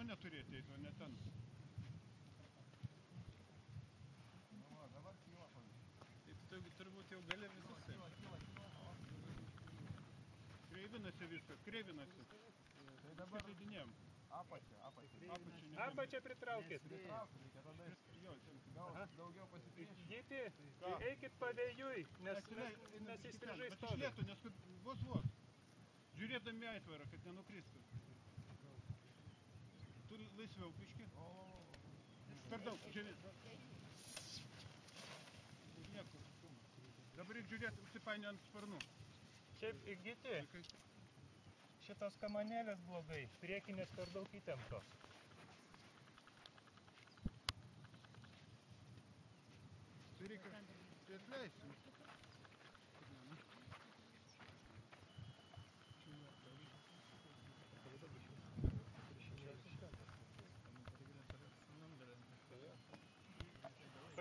mane turėti eiti, o ne ten. Nu, va, dabar kyla pavyzdžiui. Tai turbūt jau gali visus kreivinasi viskas, kreivinasi. Tai dabar leidinėjom. Apačią pritraukit. Pritraukit, reikia tada gal daugiau pasipriešinti. Gyti, eikit pavėjui, nes įstrižai stovi. Bet išlėtų, nes vos. Žiūrėdami aitvarą, kad nenukristų. Tu laisviau biški. Per daug, žiūrėt. Niekur. Dabar reikia žiūrėti, užsipainė ant sparnų. Šiaip, Gyti, šitos kamanėlės blogai, priekinės per daug įtemptos. Tai reikia atleisti.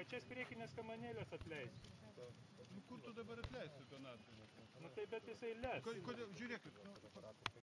Pačias priekinės kamanėlės atleisti. Nu kur tu dabar atleisi, Donatai? Nu tai bet jisai les. Kodėl, žiūrėkit.